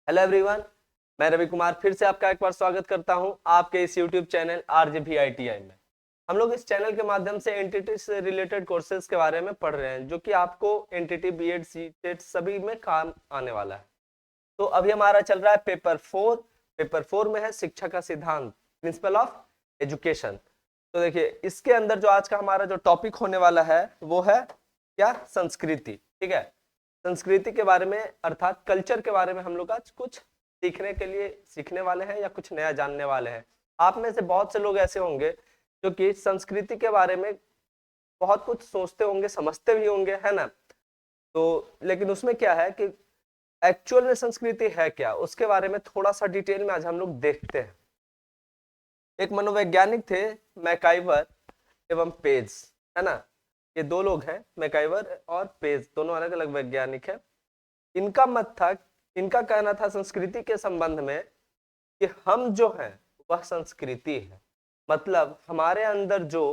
Hello everyone, मैं रवि कुमार फिर से आपका एक बार स्वागत करता हूं आपके इस यूट्यूब चैनल RJVITI में। हम लोग इस चैनल के माध्यम से एनटीटी से रिलेटेड कोर्सेज के बारे में पढ़ रहे हैं जो कि आपको एनटीटी बीएड सीटेट सभी में काम आने वाला है। तो अभी हमारा चल रहा है पेपर 4 में है शिक्षा का सिद्धांत, प्रिंसिपल ऑफ एजुकेशन। तो देखिए इसके अंदर जो आज का हमारा जो टॉपिक होने वाला है वो है क्या, संस्कृति। ठीक है, संस्कृति के बारे में अर्थात कल्चर के बारे में हम लोग आज कुछ सीखने वाले हैं या कुछ नया जानने वाले हैं। आप में से बहुत से लोग ऐसे होंगे जो कि संस्कृति के बारे में बहुत कुछ सोचते होंगे, समझते भी होंगे, है ना। तो लेकिन उसमें क्या है कि एक्चुअल में संस्कृति है क्या, उसके बारे में थोड़ा सा डिटेल में आज हम लोग देखते हैं। एक मनोवैज्ञानिक थे मैकाइवर एवं पेज, है ना। ये दो लोग हैं, मैकाइवर और पेज, दोनों अलग अलग वैज्ञानिक हैं। इनका मत था, इनका कहना था संस्कृति के संबंध में कि हम जो हैं वह संस्कृति है। मतलब हमारे अंदर जो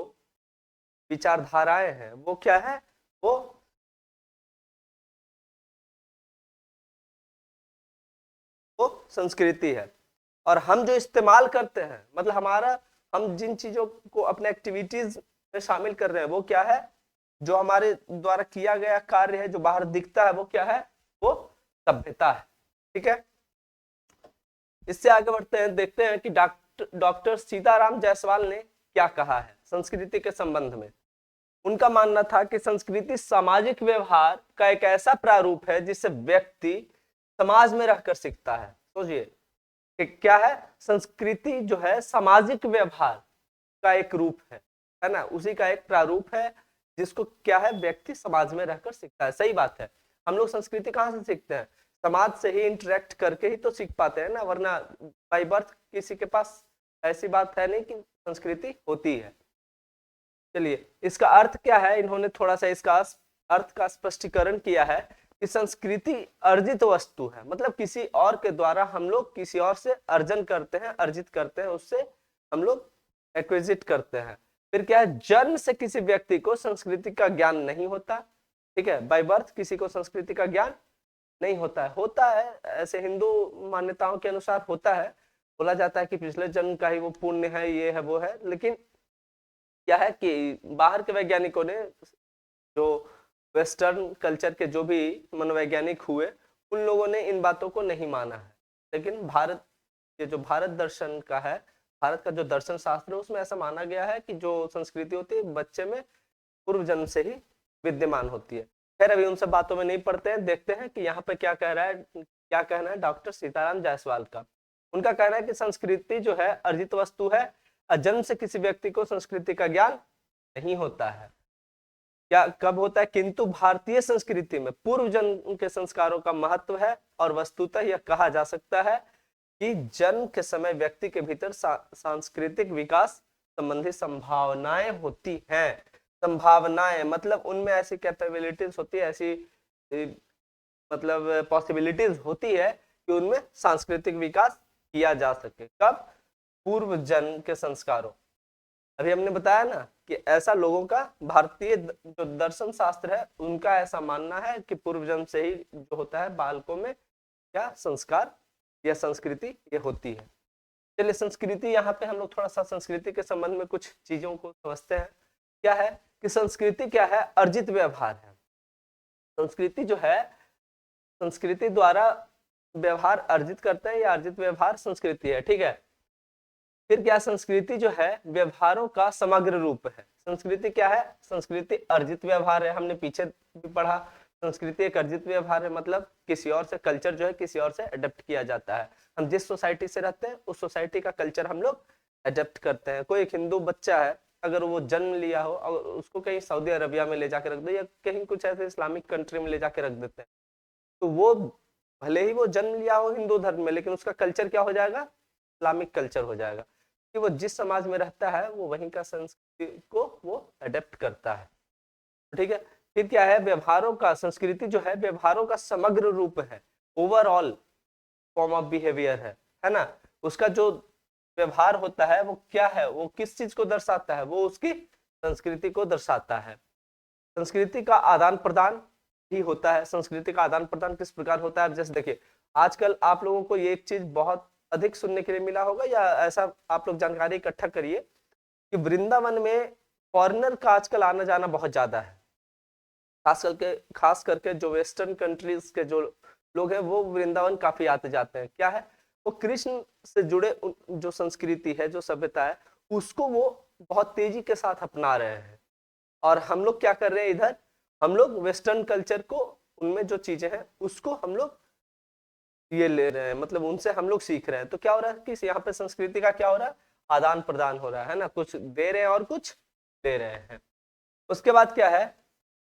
विचारधाराएं हैं वो क्या है, वो संस्कृति है। और हम जो इस्तेमाल करते हैं, मतलब हम जिन चीजों को अपने एक्टिविटीज में शामिल कर रहे हैं वो क्या है, जो हमारे द्वारा किया गया कार्य है, जो बाहर दिखता है वो क्या है, वो सभ्यता है। ठीक है, इससे आगे बढ़ते हैं, देखते हैं कि डॉक्टर सीताराम जायसवाल ने क्या कहा है संस्कृति के संबंध में। उनका मानना था कि संस्कृति सामाजिक व्यवहार का एक ऐसा प्रारूप है जिससे व्यक्ति समाज में रहकर सीखता है। सोचिए कि क्या है, संस्कृति जो है सामाजिक व्यवहार का एक रूप है ना, उसी का एक प्रारूप है जिसको क्या है, व्यक्ति समाज में रहकर सीखता है। सही बात है, हम लोग संस्कृति कहाँ से सीखते हैं, समाज से ही इंटरेक्ट करके ही तो सीख पाते हैं ना, वरना बाय बर्थ किसी के पास ऐसी बात है नहीं कि संस्कृति होती है। चलिए इसका अर्थ क्या है, इन्होंने थोड़ा सा इसका अर्थ का स्पष्टीकरण किया है कि संस्कृति अर्जित वस्तु है, मतलब किसी और के द्वारा हम लोग किसी और से अर्जन करते हैं, अर्जित करते हैं, उससे हम लोग एक्विजिट करते हैं। फिर क्या है, जन्म से किसी व्यक्ति को संस्कृति का ज्ञान नहीं होता। ठीक है, बाय बर्थ किसी को संस्कृति का ज्ञान नहीं होता है ऐसे हिंदू मान्यताओं के अनुसार होता है, बोला जाता है कि पिछले जन्म का ही वो पुण्य है, ये है वो है। लेकिन क्या है कि बाहर के वैज्ञानिकों ने, जो वेस्टर्न कल्चर के जो भी मनोवैज्ञानिक हुए, उन लोगों ने इन बातों को नहीं माना है। लेकिन भारत दर्शन का है, भारत का जो दर्शन शास्त्र है उसमें ऐसा माना गया है कि जो संस्कृति होती है बच्चे में पूर्व जन्म से ही विद्यमान होती है। खैर अभी उन सब बातों में नहीं पढ़ते हैं, देखते हैं कि यहाँ पे क्या कहना है डॉक्टर सीताराम जायसवाल का। उनका कहना है कि संस्कृति जो है अर्जित वस्तु है, जन्म से किसी व्यक्ति को संस्कृति का ज्ञान नहीं होता है। क्या कब होता है, किंतु भारतीय संस्कृति में पूर्व जन्म के संस्कारों का महत्व है और वस्तुतः यह कहा जा सकता है कि जन्म के समय व्यक्ति के भीतर सांस्कृतिक विकास संबंधी संभावनाएं होती हैं। संभावनाएं मतलब उनमें ऐसी कैपेबिलिटीज होती है, ऐसी मतलब पॉसिबिलिटीज होती है कि उनमें सांस्कृतिक विकास किया जा सके। कब, पूर्व जन्म के संस्कारों। अभी हमने बताया ना कि ऐसा लोगों का, भारतीय जो दर्शन शास्त्र है उनका ऐसा मानना है कि पूर्व जन्म से ही जो होता है बालकों में क्या संस्कार या संस्कृति ये होती है। चलिए संस्कृति, यहाँ पे हम लोग थोड़ा सा संस्कृति के संबंध में कुछ चीजों को समझते हैं। क्या है कि संस्कृति क्या है, अर्जित व्यवहार है। संस्कृति जो है, संस्कृति द्वारा व्यवहार अर्जित करते हैं, या अर्जित व्यवहार संस्कृति है। ठीक है, फिर क्या, संस्कृति जो है व्यवहारों का समग्र रूप है। संस्कृति क्या है, संस्कृति अर्जित व्यवहार है, हमने पीछे भी पढ़ा। संस्कृति एक अर्जित व्यवहार है, मतलब किसी और से कल्चर जो है किसी और से अडेप्ट किया जाता है। हम जिस सोसाइटी से रहते हैं उस सोसाइटी का कल्चर हम लोग अडेप्ट करते हैं। कोई एक हिंदू बच्चा है, अगर वो जन्म लिया हो और उसको कहीं सऊदी अरबिया में ले जाके रख दो या कहीं कुछ ऐसे इस्लामिक कंट्री में ले जाके रख देते हैं, तो वो भले ही वो जन्म लिया हो हिंदू धर्म में, लेकिन उसका कल्चर क्या हो जाएगा, इस्लामिक कल्चर हो जाएगा, कि वो जिस समाज में रहता है वो वहीं का संस्कृति को वो अडेप्ट करता है। ठीक है, फिर क्या है, व्यवहारों का, संस्कृति जो है व्यवहारों का समग्र रूप है, ओवरऑल फॉर्म ऑफ बिहेवियर है ना। उसका जो व्यवहार होता है वो क्या है, वो किस चीज को दर्शाता है, वो उसकी संस्कृति को दर्शाता है। संस्कृति का आदान प्रदान ही होता है। संस्कृति का आदान प्रदान किस प्रकार होता है, जैसे देखिए आजकल आप लोगों को ये एक चीज बहुत अधिक सुनने के लिए मिला होगा, या ऐसा आप लोग जानकारी इकट्ठा करिए कि वृंदावन में फॉरेनर का आजकल आना जाना बहुत ज्यादा है। खास करके जो वेस्टर्न कंट्रीज के जो लोग हैं वो वृंदावन काफी आते जाते हैं। क्या है, वो कृष्ण से जुड़े जो संस्कृति है, जो सभ्यता है, उसको वो बहुत तेजी के साथ अपना रहे हैं। और हम लोग क्या कर रहे हैं इधर, हम लोग वेस्टर्न कल्चर को, उनमें जो चीजें हैं उसको हम लोग ये ले रहे हैं, मतलब उनसे हम लोग सीख रहे हैं। तो क्या हो रहा है कि यहाँ पे संस्कृति का क्या हो रहा है, आदान प्रदान हो रहा है ना, कुछ दे रहे हैं और कुछ दे रहे हैं। उसके बाद क्या है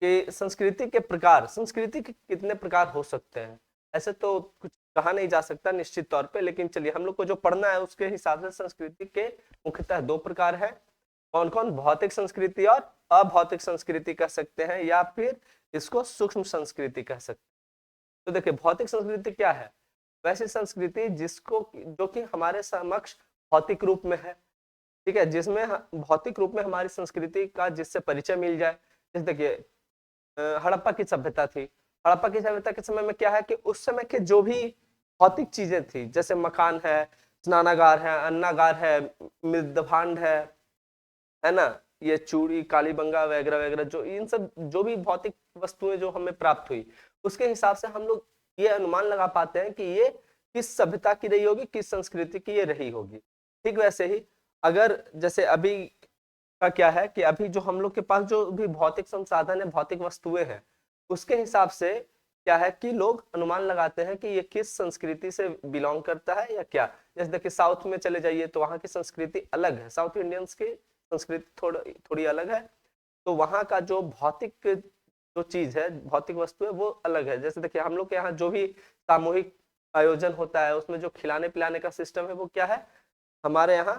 कि संस्कृति के प्रकार, संस्कृति के कितने प्रकार हो सकते हैं, ऐसे तो कुछ कहा नहीं जा सकता निश्चित तौर पे, लेकिन चलिए हम लोग को जो पढ़ना है उसके हिसाब से संस्कृति के मुख्यतः दो प्रकार है। कौन कौन, भौतिक संस्कृति और अभौतिक संस्कृति कह सकते हैं, या फिर इसको सूक्ष्म संस्कृति कह सकते हैं। तो देखिए भौतिक संस्कृति क्या है, वैसी संस्कृति जिसको, जो कि हमारे समक्ष भौतिक रूप में है, ठीक है, जिसमें भौतिक रूप में हमारी संस्कृति का जिससे परिचय मिल जाए। जैसे देखिए हड़प्पा की सभ्यता थी, हड़प्पा की सभ्यता के समय में क्या है कि उस समय के जो भी भौतिक चीजें थी, जैसे मकान है, स्नानागार है, अन्नागार है, मृदभांड है ना, ये चूड़ी कालीबंगा वगैरह वगैरह, जो इन सब जो भी भौतिक वस्तुएं जो हमें प्राप्त हुई, उसके हिसाब से हम लोग ये अनुमान लगा पाते हैं कि ये किस सभ्यता की रही होगी, किस संस्कृति की ये रही होगी। ठीक वैसे ही अगर जैसे अभी का क्या है कि अभी जो हम लोग के पास जो भी भौतिक संसाधन है, भौतिक वस्तुएं हैं, उसके हिसाब से क्या है कि लोग अनुमान लगाते हैं कि ये किस संस्कृति से बिलोंग करता है या क्या। जैसे देखिए साउथ में चले जाइए तो वहाँ की संस्कृति अलग है, साउथ इंडियंस की संस्कृति थोड़ी अलग है। तो वहाँ का जो भौतिक जो चीज है, भौतिक वस्तु है, वो अलग है। जैसे देखिए हम लोग के यहाँ जो भी सामूहिक आयोजन होता है उसमें जो खिलाने पिलाने का सिस्टम है वो क्या है, हमारे यहाँ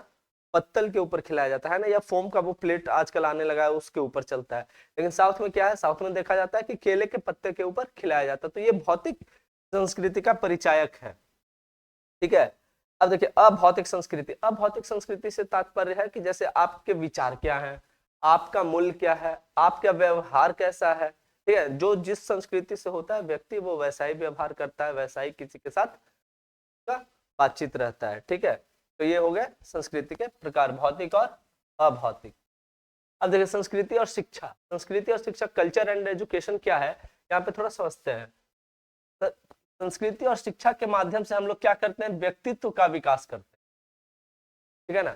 पत्तल के ऊपर खिलाया जाता है ना, या फोम का वो प्लेट आजकल आने लगा है उसके ऊपर चलता है। लेकिन साउथ में क्या है, साउथ में देखा जाता है कि केले के पत्ते के ऊपर खिलाया जाता है। तो ये भौतिक संस्कृति का परिचायक है। ठीक है, अब देखिए अभौतिक संस्कृति, अभौतिक संस्कृति से तात्पर्य है कि जैसे आपके विचार क्या है, आपका मूल्य क्या है, आपका व्यवहार कैसा है। ठीक है, जो जिस संस्कृति से होता है व्यक्ति वो वैसा ही व्यवहार करता है, वैसा ही किसी के साथ का बातचीत रहता है। ठीक है, तो ये हो गया संस्कृति के प्रकार, भौतिक और अभौतिक। अब देखिए संस्कृति और शिक्षा, संस्कृति और शिक्षा, कल्चर एंड एजुकेशन क्या है, यहाँ पे थोड़ा समझते हैं। संस्कृति और शिक्षा के माध्यम से हम लोग क्या करते हैं, व्यक्तित्व का विकास करते हैं। ठीक है ना,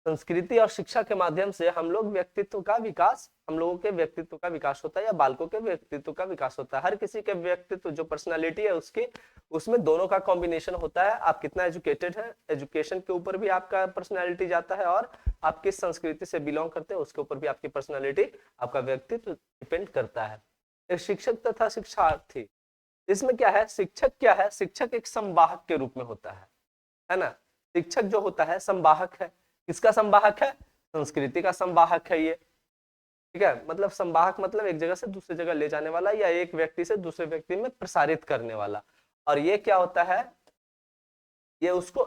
संस्कृति और शिक्षा के माध्यम से हम लोग व्यक्तित्व का विकास, हम लोगों के व्यक्तित्व का विकास होता है, या बालकों के व्यक्तित्व का विकास होता है। हर किसी के व्यक्तित्व जो पर्सनालिटी है उसकी, उसमें दोनों का कॉम्बिनेशन होता है। आप कितना एजुकेटेड है, एजुकेशन के ऊपर भी आपका पर्सनालिटी जाता है, और आप किस संस्कृति से बिलोंग करते हैं उसके ऊपर भी आपकी पर्सनालिटी, आपका व्यक्तित्व डिपेंड करता है। एक शिक्षक तथा शिक्षार्थी, इसमें क्या है, शिक्षक क्या है, शिक्षक एक संवाहक के रूप में होता है ना। शिक्षक जो होता है संवाहक है, किसका संवाहक है, संस्कृति का संवाहक है ये। ठीक है, मतलब संवाहक मतलब एक जगह से दूसरी जगह ले जाने वाला, या एक व्यक्ति से दूसरे व्यक्ति में प्रसारित करने वाला। और ये क्या होता है, ये उसको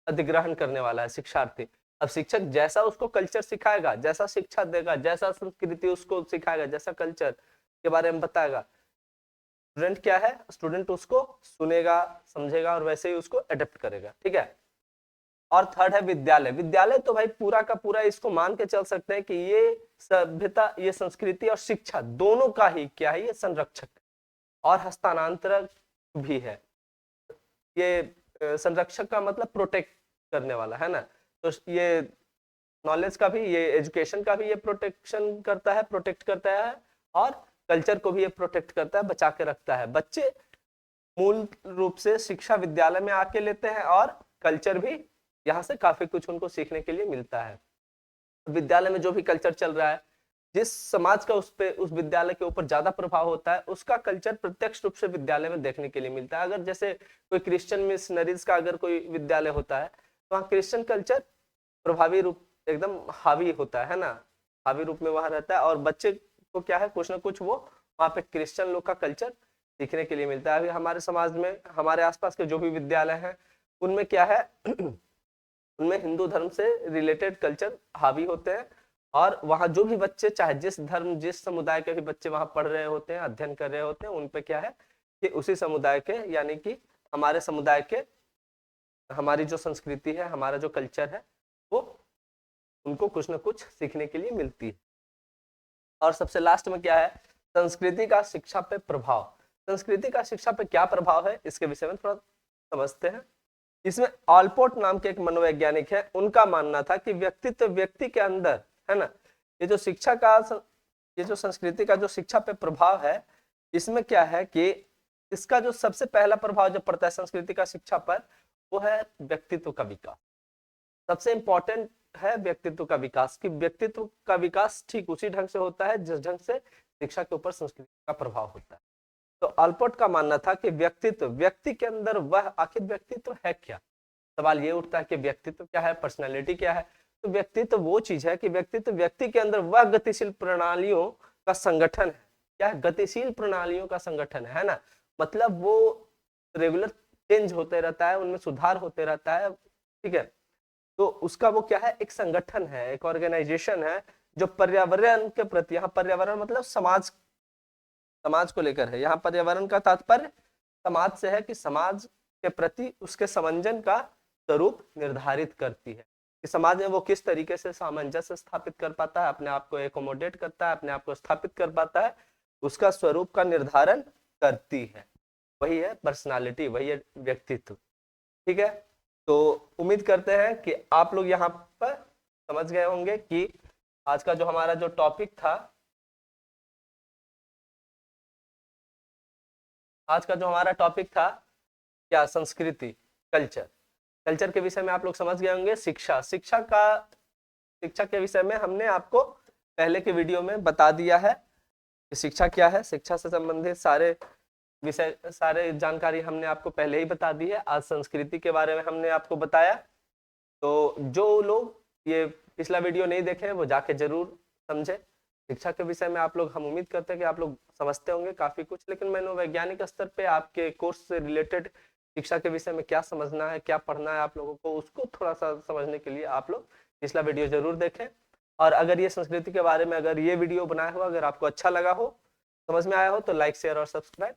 अधिग्रहण करने वाला है शिक्षार्थी। अब शिक्षक जैसा उसको कल्चर सिखाएगा, जैसा शिक्षा देगा, जैसा संस्कृति उसको सिखाएगा, जैसा कल्चर के बारे में बताएगा, स्टूडेंट क्या है, स्टूडेंट उसको सुनेगा, समझेगा और वैसे ही उसको अडेप्ट करेगा। ठीक है, और थर्ड है विद्यालय। विद्यालय तो भाई पूरा का पूरा इसको मान के चल सकते हैं कि ये सभ्यता, ये संस्कृति और शिक्षा दोनों का ही क्या है, ये संरक्षक और हस्तांतरक भी है। ये संरक्षक का मतलब प्रोटेक्ट करने वाला है ना, तो ये नॉलेज का भी, ये एजुकेशन का भी ये प्रोटेक्शन करता है, प्रोटेक्ट करता है, और कल्चर को भी ये प्रोटेक्ट करता है, बचा के रखता है। बच्चे मूल रूप से शिक्षा विद्यालय में आके लेते हैं, और कल्चर भी यहाँ से काफी कुछ उनको सीखने के लिए मिलता है। विद्यालय में जो भी कल्चर चल रहा है, जिस समाज का उस विद्यालय के ऊपर ज्यादा प्रभाव होता है, उसका कल्चर प्रत्यक्ष रूप से विद्यालय में देखने के लिए मिलता है। अगर जैसे कोई क्रिश्चियन मिशनरीज का अगर कोई विद्यालय होता है, तो वहाँ क्रिश्चियन कल्चर प्रभावी रूप एकदम हावी होता है ना, हावी रूप में वहां रहता है, और बच्चे को क्या है, कुछ ना कुछ वो वहाँ पे क्रिश्चियन लोग का कल्चर सीखने के लिए मिलता है। अभी हमारे समाज में, हमारे आसपास के जो भी विद्यालय हैं, उनमें क्या है उनमें हिंदू धर्म से रिलेटेड कल्चर हावी होते हैं, और वहाँ जो भी बच्चे, चाहे जिस धर्म जिस समुदाय के भी बच्चे वहाँ पढ़ रहे होते हैं, अध्ययन कर रहे होते हैं, उन पे क्या है कि उसी समुदाय के, यानी कि हमारे समुदाय के, हमारी जो संस्कृति है, हमारा जो कल्चर है, वो उनको कुछ ना कुछ सीखने के लिए मिलती है। और सबसे लास्ट में क्या है, संस्कृति का शिक्षा पे प्रभाव। संस्कृति का शिक्षा पे क्या प्रभाव है, इसके विषय में थोड़ा समझते हैं। इसमें ऑलपोर्ट नाम के एक मनोवैज्ञानिक है, उनका मानना था कि व्यक्तित्व व्यक्ति के अंदर है ना, ये जो शिक्षा का, ये जो संस्कृति का जो शिक्षा पे प्रभाव है, इसमें क्या है कि इसका जो सबसे पहला प्रभाव जो पड़ता है संस्कृति का शिक्षा पर, वो है व्यक्तित्व का विकास। सबसे इंपॉर्टेंट है व्यक्तित्व का विकास, कि व्यक्तित्व का विकास ठीक उसी ढंग से होता है जिस ढंग से शिक्षा के ऊपर संस्कृति का प्रभाव होता है। तो ऑलपोर्ट का मानना था कि व्यक्तित्व व्यक्ति के अंदर, वह आखिर व्यक्तित्व है क्या। सवाल ये उठता है कि व्यक्तित्व क्या है, पर्सनैलिटी क्या है। तो व्यक्तित्व वो चीज है कि व्यक्तित्व व्यक्ति के अंदर वह गतिशील प्रणालियों का संगठन है। क्या है, गतिशील प्रणालियों का संगठन है ना, मतलब वो रेगुलर चेंज होते रहता है, उनमें सुधार होते रहता है, ठीक है। तो उसका वो क्या है, एक संगठन है, एक ऑर्गेनाइजेशन है जो पर्यावरण के प्रति, यहाँ पर्यावरण मतलब समाज, समाज को लेकर है। यहाँ पर्यावरण का तात्पर्य समाज से है, कि समाज के प्रति उसके समंजन का स्वरूप निर्धारित करती है, कि समाज में वो किस तरीके से सामंजस्य स्थापित कर पाता है, अपने आप को एकोमोडेट करता है, अपने आप को स्थापित कर पाता है, उसका स्वरूप का निर्धारण करती है। वही है पर्सनालिटी, वही है व्यक्तित्व, ठीक है। तो उम्मीद करते हैं कि आप लोग यहाँ पर समझ गए होंगे कि आज का जो हमारा जो टॉपिक था, आज का जो हमारा टॉपिक था क्या, संस्कृति, कल्चर। कल्चर के विषय में आप लोग समझ गए होंगे। शिक्षा, शिक्षा के विषय में हमने आपको पहले के वीडियो में बता दिया है कि शिक्षा क्या है। शिक्षा से संबंधित सारे विषय, सारे जानकारी हमने आपको पहले ही बता दी है। आज संस्कृति के बारे में हमने आपको बताया। तो जो लोग ये पिछला वीडियो नहीं देखे वो जाके जरूर समझे। शिक्षा के विषय में आप लोग, हम उम्मीद करते हैं कि आप लोग समझते होंगे काफी कुछ, लेकिन मनोवैज्ञानिक स्तर पे आपके कोर्स से रिलेटेड शिक्षा के विषय में क्या समझना है, क्या पढ़ना है आप लोगों को, उसको थोड़ा सा समझने के लिए आप लोग पिछला वीडियो जरूर देखें। और अगर ये संस्कृति के बारे में, अगर ये वीडियो बनाया हुआ अगर आपको अच्छा लगा हो, समझ में आया हो, तो लाइक, शेयर और सब्सक्राइब